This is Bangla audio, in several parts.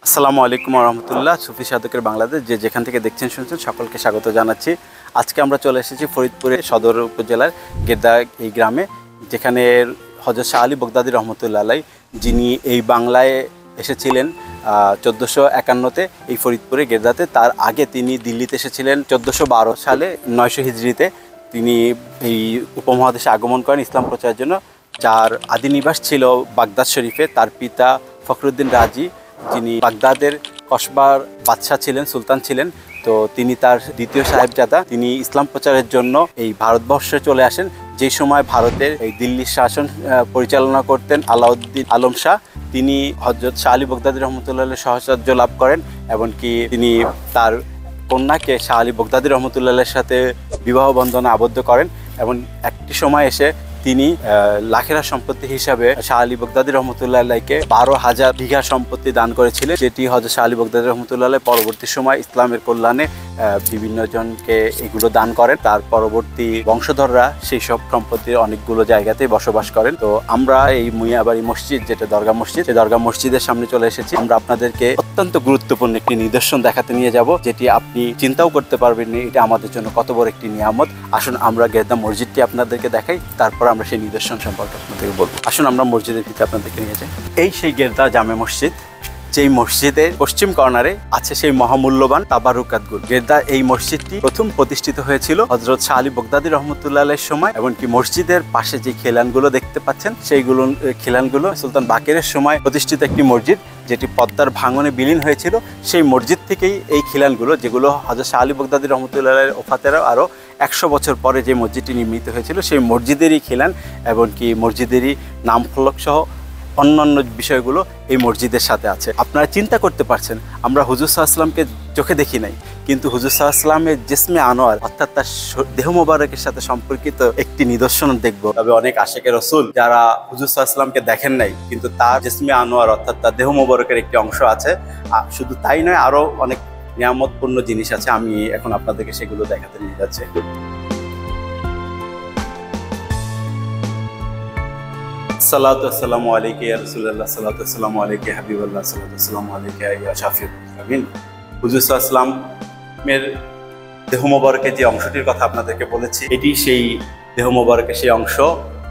আসসালামু আলাইকুম রহমতুল্লাহ। সুফি সাধকের বাংলাদেশ যে যেখান থেকে দেখছেন শুনছেন সকলকে স্বাগত জানাচ্ছি। আজকে আমরা চলে এসেছি ফরিদপুরের সদর উপজেলার গেদ্দা এই গ্রামে, যেখানে হযরত শাহ আলী বগদাদী রহমতুল্লাহ আলাইহি যিনি এই বাংলায় এসেছিলেন 1451-তে এই ফরিদপুরে গেদ্দাতে। তার আগে তিনি দিল্লিতে এসেছিলেন 1412 সালে 900 হিজরিতে। তিনি এই উপমহাদেশে আগমন করেন ইসলাম প্রচারের জন্য, যার আদি নিবাস ছিল বাগদাদ শরীফে। তার পিতা ফখরুদ্দিন রাজি, যিনি বাগদাদের কসবার বাদশাহ ছিলেন, সুলতান ছিলেন। তো তিনি তার দ্বিতীয় সাহেবজাদা। তিনি ইসলাম প্রচারের জন্য এই ভারতবর্ষে চলে আসেন। যে সময় ভারতের এই দিল্লির শাসন পরিচালনা করতেন আলাউদ্দিন আলম শাহ, তিনি হযরত শাহ আলী বগদাদী রহমতুল্লাহ সাহচর্য লাভ করেন। এমনকি তিনি তার কন্যাকে শাহ আলী বগদাদী রহমতুল্লাহের সাথে বিবাহ বন্ধনে আবদ্ধ করেন। এবং একটি সময় এসে তিনি লাখেরা সম্পত্তি হিসাবে শাহ আলী বগদাদী রহমতুল্লাহ আলাইকে 12,000 বিঘা সম্পত্তি দান করেছিলেন, যেটি হযরত শাহ আলী বগদাদী রহমতুল্লাহ আলাই পরবর্তী সময় ইসলামের কল্যাণে বিভিন্ন জনকে এগুলো দান করেন। তার পরবর্তী বংশধররা সেই সব সম্পত্তির অনেকগুলো জায়গাতেই বসবাস করেন। তো আমরা এই মুইয়াবাড়ি মসজিদ, যেটা দরগা মসজিদ, সেই দরগা মসজিদের সামনে চলে এসেছি। আমরা আপনাদেরকে অত্যন্ত গুরুত্বপূর্ণ একটি নিদর্শন দেখাতে নিয়ে যাব, যেটি আপনি চিন্তাও করতে পারবেন না এটা আমাদের জন্য কত বড় একটি নিয়ামত। আসুন আমরা গেদ্দা মসজিদটি আপনাদেরকে দেখাই, তারপর আমরা সেই নিদর্শন সম্পর্কে আপনাদেরকে বলবো। আসুন আমরা মসজিদের ভিতরে আপনাদেরকে নিয়ে যাই। এই সেই গেদ্দা জামে মসজিদ, যেই মসজিদের পশ্চিম কর্নারে আছে সেই মহামূল্যবান তাবারুকাতগুলো। গেদ্দা এই মসজিদটি প্রথম প্রতিষ্ঠিত হয়েছিল হযরত শাহ আলী বগদাদী রহমতুল্লাহ আলাইহির সময়। এমনকি মসজিদের পাশে যে খিলানগুলো দেখতে পাচ্ছেন, সেইগুলো খিলানগুলো সুলতান বাকেরের সময় প্রতিষ্ঠিত একটি মসজিদ, যেটি পদ্মার ভাঙনে বিলীন হয়েছিল। সেই মসজিদ থেকেই এই খিলানগুলো, যেগুলো হযরত শাহ আলী বগদাদী রহমতুল্লাহ আলাইহির ওফাতেরও আরও 100 বছর পরে যে মসজিদটি নির্মিত হয়েছিল, সেই মসজিদেরই খিলান, এমনকি মসজিদেরই নাম ফলক সহ অন্যান্য বিষয়গুলো এই মসজিদের সাথে আছে। আপনারা চিন্তা করতে পারছেন, আমরা হুজুর সাল্লাল্লাহু আলাইহি ওয়াসাল্লামকে চোখে দেখি নাই, কিন্তু হুজুর সাল্লাল্লাহু আলাইহি ওয়াসাল্লামের জিসমে আনোয়ার অর্থাৎ তার দেহ মোবারকের সাথে সম্পর্কিত একটি নিদর্শন দেখব। তবে অনেক আশিকে রাসূল যারা হুজুর সাল্লাল্লাহু আলাইহি ওয়াসাল্লামকে দেখেন নাই, কিন্তু তার জিসমে আনোয়ার অর্থাৎ তার দেহ মোবারকের একটি অংশ আছে। শুধু তাই নয়, আরও অনেক নিয়ামতপূর্ণ জিনিস আছে। আমি এখন আপনাদেরকে সেগুলো দেখাতে নিয়ে যাচ্ছি। সালাতু আসসালামু আলাইকা ইয়া রাসূলুল্লাহ, সালাতু আসসালামু আলাইকা ইয়া হাবিবাল্লাহ, সালাতু আসসালামু আলাইকা ইয়া শাফিউল মুজনিবিন। হুজুর সাল্লাল্লাহু আলাইহি ওয়াসাল্লামের দেহ মোবারকের যে অংশটির কথা আপনাদেরকে বলেছি, এটি সেই দেহ মোবারকের সেই অংশ।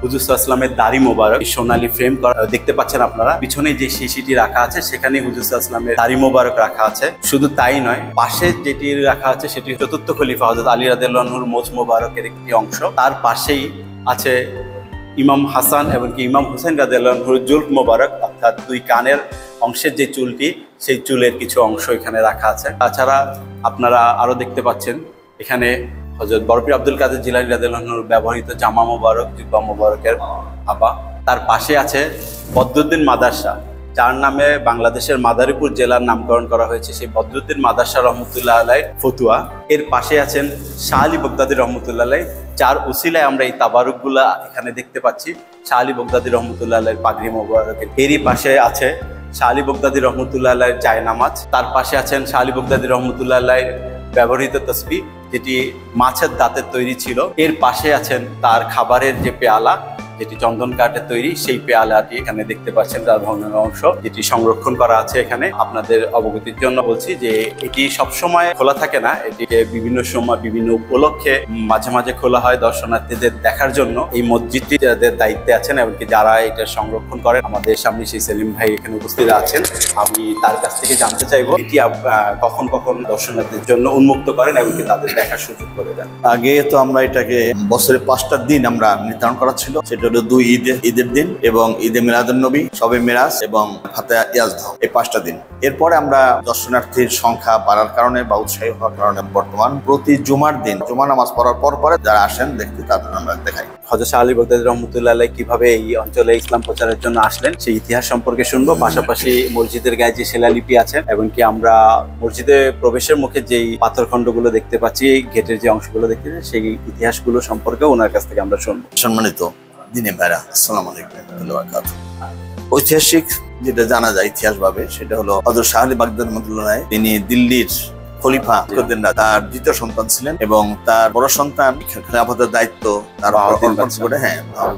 হুজুর সাল্লাল্লাহু আলাইহি ওয়াসাল্লামের দাড়ি মোবারক সোনালী ফ্রেম করা দেখতে পাচ্ছেন আপনারা। পিছনে যে শিশিটি রাখা আছে, সেখানে হুজুর সাল্লাল্লাহু আলাইহি ওয়াসাল্লামের দাড়ি মোবারক রাখা আছে। শুধু তাই নয়, পাশে যেটি রাখা আছে সেটি চতুর্থ খলিফা হযরত আলী রাদিয়াল্লাহু আনহুর মোচ মোবারকের একটি অংশ। তার পাশেই আছে ইমাম হাসান এবং ইমাম হুসেন রাদিয়াল্লাহু আনহুর জুলফ মোবারক, অর্থাৎ দুই কানের অংশের যে চুলটি, সেই চুলের কিছু অংশ এখানে রাখা আছে। তাছাড়া আপনারা আরও দেখতে পাচ্ছেন এখানে হযরত বরপীর আব্দুল কাদের জিলানী রাদিয়াল্লাহু আনহুর ব্যবহৃত জামা মোবারক, জুব্বা মোবারকের আবা। তার পাশে আছে বদরুদ্দিন মাদ্রাসা, যার নামে বাংলাদেশের মাদারীপুর জেলার নামকরণ করা হয়েছে, সেই বদরুদ্দিন মাদ্রাসা রহমতুল্লাহ আলাইহির ফতুয়া। এর পাশে আছেন শাহ আলী বগদাদী রহমতুল্লাহ আলাইহি, যার উসিলায় আমরা এই তাবারুকগুলা এখানে দেখতে পাচ্ছি। শাহ আলী বগদাদী রহমতুল্লাহ আলাইহির পাগড়ি মোবারকের এরই পাশে আছে শাহ আলী বগদাদী রহমতুল্লাহ আলাইহির জায়নামাজ। তার পাশে আছেন শাহ আলী বগদাদী রহমতুল্লাহ আলাইহির ব্যবহৃত তসবিহ, যেটি মাছের দাঁতের তৈরি ছিল। এর পাশে আছেন তার খাবারের যে পেয়ালা, যেটি চন্দন কাঠের তৈরি, সেই পেয়ালাটি এখানে দেখতে পাচ্ছেন, তার ভগ্ন অংশ যেটি সংরক্ষণ করা আছে এখানে। আপনাদের অবগতির জন্য বলছি যে এটি সবসময় খোলা থাকে না, এটিকে বিভিন্ন সময় বিভিন্ন উপলক্ষে মাঝে মাঝে খোলা হয় দর্শনার্থীদের দেখার জন্য। এই মসজিদটি যাদের দায়িত্বে আছেন এমনকি যারা এটা সংরক্ষণ করেন, আমাদের সামনে সেই সেলিম ভাই এখানে উপস্থিত আছেন। আমি তার কাছ থেকে জানতে চাইবো এটি কখন কখন দর্শনার্থীদের জন্য উন্মুক্ত করেন এমনকি তাদের দেখার সুযোগ করে দেন। আগে তো আমরা এটাকে বছরে 5টা দিন আমরা নির্ধারণ করা ছিল, সেটা হলো 2 ঈদের দিন এবং ঈদে মিলাদুন নবী, শবে মিরাজ এবং ফাতিহা ইয়াজদাহ, এই 5টা দিন। এরপরে আমরা দর্শনার্থীর সংখ্যা বাড়ার কারণে বা উৎসাহী হওয়ার কারণে বর্তমান প্রতি জুমার দিন জুমা নামাজ পড়ার পরে যারা আসেন দেখতে, তাদের আমরা দেখাই। হযরত শাহ আলী বগদাদী রহমতুল্লাহ আলাইহি কিভাবে এই অঞ্চলে ইসলাম প্রচারের জন্য আসলেন সেই ইতিহাস সম্পর্কে শুনবো। পাশাপাশি মসজিদের গায়ে যে শিলালিপি আছেন এবং আমরা মসজিদে প্রবেশের মুখে যেই পাথরখণ্ডগুলো দেখতে পাচ্ছি, গেটের যে অংশগুলো দেখতে পাচ্ছি, সেই ইতিহাসগুলো সম্পর্কে ওনার কাছ থেকে আমরা শুনবো। সম্মানিত দিনে ভাইরা, আসসালামু আলাইকুম ওয়া রাহমাতুল্লাহি ওয়া বারাকাতুহু। ঐতিহাসিক যেটা জানা যায় ইতিহাস ভাবে, সেটা হলো হযরত শাহ আলী বগদাদী রহমতুল্লাহ আলাইহি, তিনি দিল্লির খলিফা উদ্দিন তার দ্বিতীয় সন্তান ছিলেন এবং তার বড় সন্তান খেলাফতের দায়িত্ব তার অর্পণ করে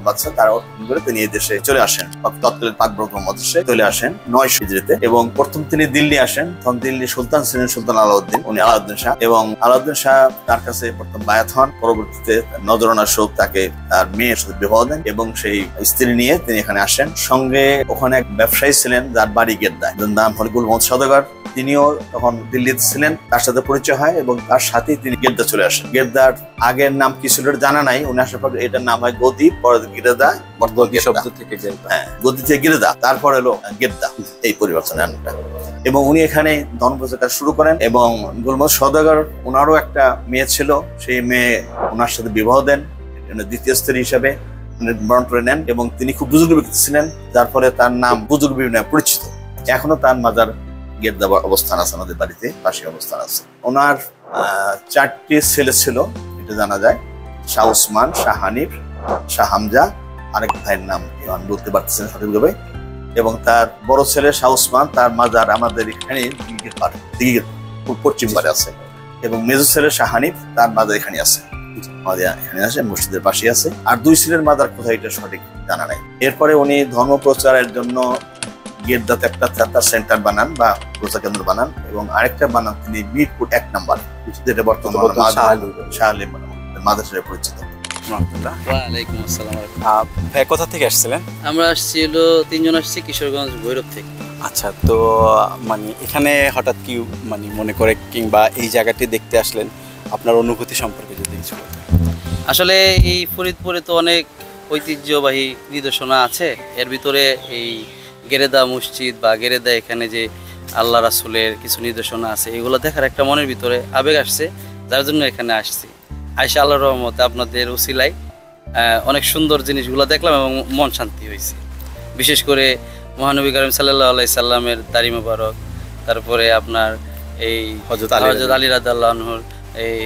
বাদশা তার অর্পণ করে তিনি এই দেশে চলে আসেন, তৎকালীন পাক ব্রহ্মদেশে চলে আসেন 900 হিজরিতে। এবং প্রথম তিনি দিল্লি আসেন, তখন দিল্লি সুলতান ছিলেন সুলতান আলাউদ্দিন, উনি আলাউদ্দিন শাহ, এবং আলাউদ্দিন শাহ তার কাছে প্রথম বায়াত হন। পরবর্তীতে নজরানা শোক তাকে তার মেয়ের সাথে বিবাহ দেন এবং সেই স্ত্রী নিয়ে তিনি এখানে আসেন। সঙ্গে ওখানে এক ব্যবসায়ী ছিলেন যার বাড়ি গেদ্দায়, যার নাম হল গুল মোহাম্মদ সওদাগর, তিনিও তখন দিল্লিতে ছিলেন, তার সাথে পরিচয় হয় এবং তার সাথেই তিনি গেদ্দা চলে আসেন। গেদ্দার আগের নাম কি ছিল জানা নাই, উনি আসার পর এটার নাম হয় গদি, পরে গিরেদা, গদি শব্দ থেকে গেদ্দা, হ্যাঁ গদি থেকে গিরেদা, তারপর এলো গেদ্দা, এই পরিবর্তনের নামটা। এবং উনি এখানে ধন প্রচার শুরু করেন এবং গুল মোহাম্মদ সওদাগর ওনারও একটা মেয়ে ছিল, সেই মেয়ে ওনার সাথে বিবাহ দেন, দ্বিতীয় স্ত্রী হিসেবে বরণ করে নেন এবং তিনি খুব বুজুর্গ ব্যক্তি ছিলেন, যার ফলে তার নাম বুজুর্গ নামে পরিচিত। এখনো তার মাজার গেদ্দা অবস্থান আছে, আমাদের বাড়িতে পাশে অবস্থান আছে। ওনার 4টি ছেলে ছিল, এটা জানা যায়, শাহ ওসমান, শাহ হানিফ, শাহ হামজা, আরেক ভাইয়ের নাম আমি বলতে পারতেছেন সঠিকভাবে। এবং তার বড় ছেলে শাহ ওসমান, তার মাজার আমাদের এখানে পশ্চিম পারে আছে। এবং মেজর ছেলে শাহ হানিফ, তার মাজার এখানে আছে, আমাদের এখানে আছে, মসজিদের পাশে আছে। আর 2 ছেলের মাজার কোথায় এটা সঠিক জানা নাই। এরপরে উনি ধর্ম প্রচারের জন্য গেদ্দাতে একটা তার সেন্টার বানান বা প্রচার কেন্দ্র বানান এবং আরেকটা বানান তিনি মিরপুর 1 নম্বর, যেটা বর্তমানে শাহ আলী মাদ্রাসায় পরিচিত। ওয়ালাইকুম আসসালাম। ভাই কোথা থেকে আসছিলেন? আমরা আসছি হলো 3 জন আসছি কিশোরগঞ্জ ভৈরব থেকে। আচ্ছা, তো মানে এখানে হঠাৎ কি মানে মনে করে কিংবা এই জায়গাটি দেখতে আসলেন, আপনার অনুভূতি সম্পর্কে যদি কিছু বলতেন। আসলে এই ফরিদপুরে তো অনেক ঐতিহ্যবাহী নিদর্শনা আছে, এর ভিতরে এই গেরেদা মসজিদ বা গেরেদা এখানে যে আল্লাহ রাসূলের কিছু নিদর্শনা আছে, এগুলো দেখার একটা মনের ভিতরে আবেগ আসছে, যার জন্য এখানে আসছি। আয়েশা আল্লাহর রহমতে আপনাদের উসিলায় অনেক সুন্দর জিনিসগুলো দেখলাম এবং মন শান্তি হয়েছে। বিশেষ করে মহানবী কারীম সাল্লাল্লাহু আলাইহি সাল্লামের দাড়ি মোবারক, তারপরে আপনার এই হযরত আলী রাদিয়াল্লাহু আনহুর এই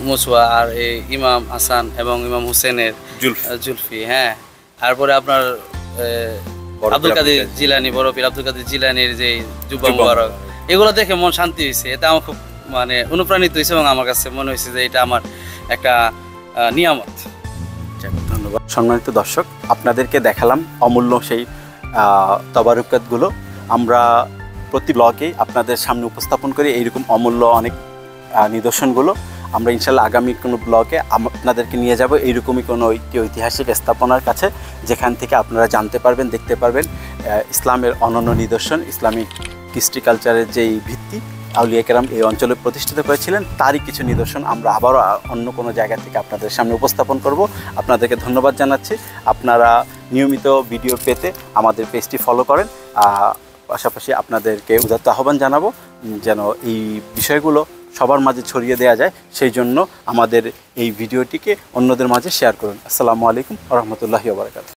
মুছওয়া, আর এই ইমাম হাসান এবং ইমাম হুসেনের জুলফি, হ্যাঁ, তারপরে আপনার আব্দুল কাদের জিলানী, বড় পীর আব্দুল কাদের জিলানীর যে জুব্বা মোবারক, এগুলো দেখে মন শান্তি হয়েছে। এটা আমার খুব মানে অনুপ্রাণিত হয়েছে এবং আমার কাছে মনে হয়েছে যে এটা আমার একটা নিয়ামত। ধন্যবাদ। সম্মানিত দর্শক, আপনাদেরকে দেখালাম অমূল্য সেই তবারুকাতগুলো। আমরা প্রতি ব্লগেই আপনাদের সামনে উপস্থাপন করি এইরকম অমূল্য অনেক নিদর্শনগুলো। আমরা ইনশাল্লাহ আগামী কোনো ব্লগে আপনাদেরকে নিয়ে যাব এইরকমই কোনো ঐতিহাসিক স্থাপনার কাছে, যেখান থেকে আপনারা জানতে পারবেন, দেখতে পারবেন ইসলামের অনন্য নিদর্শন, ইসলামিক কৃষ্টি কালচারের যেই ভিত্তি আউলিয়া কেরাম এই অঞ্চলে প্রতিষ্ঠিত করেছিলেন, তারই কিছু নিদর্শন আমরা আবারও অন্য কোনো জায়গা থেকে আপনাদের সামনে উপস্থাপন করব। আপনাদেরকে ধন্যবাদ জানাচ্ছি। আপনারা নিয়মিত ভিডিও পেতে আমাদের পেজটি ফলো করেন। পাশাপাশি আপনাদেরকে উদাত্ত আহ্বান জানাবো যেন এই বিষয়গুলো সবার মাঝে ছড়িয়ে দেওয়া যায়, সেই জন্য আমাদের এই ভিডিওটিকে অন্যদের মাঝে শেয়ার করুন। আসসালামু আলাইকুম ওয়া রাহমাতুল্লাহি ওয়া বারাকাতুহু।